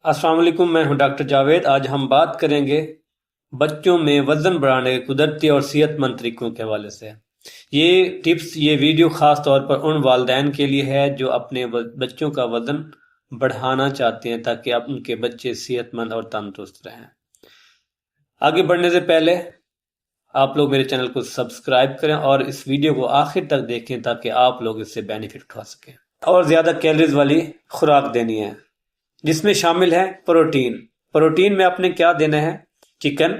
अस्सलाम वालेकुम, मैं हूं डॉक्टर जावेद। आज हम बात करेंगे बच्चों में वज़न बढ़ाने के कुदरती और सेहतमंद तरीकों के हवाले से। ये वीडियो ख़ास तौर पर उन वालिदैन के लिए है जो अपने बच्चों का वज़न बढ़ाना चाहते हैं ताकि आप उनके बच्चे सेहतमंद और तंदुरुस्त रहें। आगे बढ़ने से पहले आप लोग मेरे चैनल को सब्सक्राइब करें और इस वीडियो को आखिर तक देखें ताकि आप लोग इससे बेनिफिट उठा सकें। और ज़्यादा कैलोरीज वाली खुराक देनी है जिसमें शामिल है प्रोटीन। प्रोटीन में आपने क्या देना है? चिकन,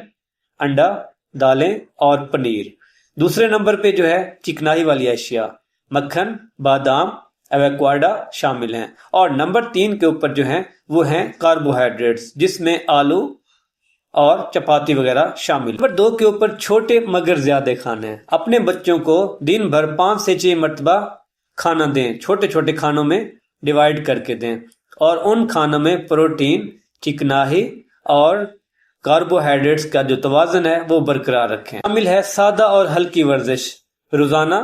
अंडा, दालें और पनीर। दूसरे नंबर पे जो है चिकनाई वाली अशिया, मक्खन, बादाम, एवोकाडो शामिल हैं। और नंबर 3 के ऊपर जो है वो हैं कार्बोहाइड्रेट्स जिसमें आलू और चपाती वगैरह शामिल। नंबर 2 के ऊपर छोटे मगर ज्यादा खाने हैं। अपने बच्चों को दिन भर 5 से 6 मरतबा खाना दें, छोटे छोटे खानों में डिवाइड करके दें और उन खानों में प्रोटीन, चिकनाई और कार्बोहाइड्रेट्स का जो तवाज़ुन है वो बरकरार रखें। शामिल है सादा और हल्की वर्जिश। रोजाना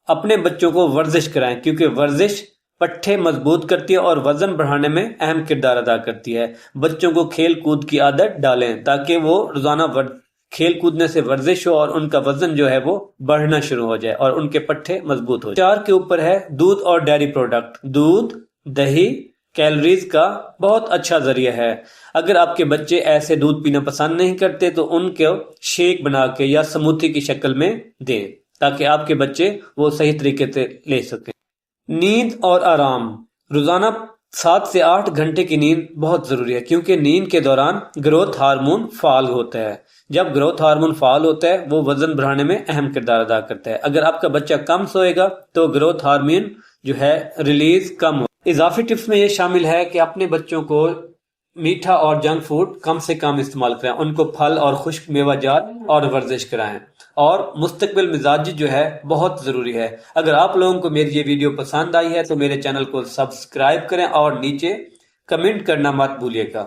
अपने बच्चों को वर्जिश कराएं क्योंकि वर्जिश पट्टे मजबूत करती है और वजन बढ़ाने में अहम किरदार अदा करती है। बच्चों को खेल कूद की आदत डालें ताकि वो रोजाना खेल कूदने से वर्जिश हो और उनका वजन जो है वो बढ़ना शुरू हो जाए और उनके पट्टे मजबूत हो जाए। 4 के ऊपर है दूध और डेयरी प्रोडक्ट। दूध, दही कैलोरीज का बहुत अच्छा जरिया है। अगर आपके बच्चे ऐसे दूध पीना पसंद नहीं करते तो उनको शेक बना के या समूथी की शक्ल में दें ताकि आपके बच्चे वो सही तरीके से ले सकें। नींद और आराम। रोजाना 7 से 8 घंटे की नींद बहुत जरूरी है क्योंकि नींद के दौरान ग्रोथ हार्मोन फाल होता है। जब ग्रोथ हार्मोन फाल होता है वो वजन बढ़ाने में अहम किरदार अदा करता है। अगर आपका बच्चा कम सोएगा तो ग्रोथ हार्मोन जो है रिलीज कम हो। इजाफी टिप्स में ये शामिल है कि अपने बच्चों को मीठा और जंक फूड कम से कम इस्तेमाल कराएं, उनको फल और खुश्क मेवाजात और वर्जिश कराएं और मुस्तकबिल मिजाजी जो है बहुत जरूरी है। अगर आप लोगों को मेरी ये वीडियो पसंद आई है तो मेरे चैनल को सब्सक्राइब करें और नीचे कमेंट करना मत भूलिएगा।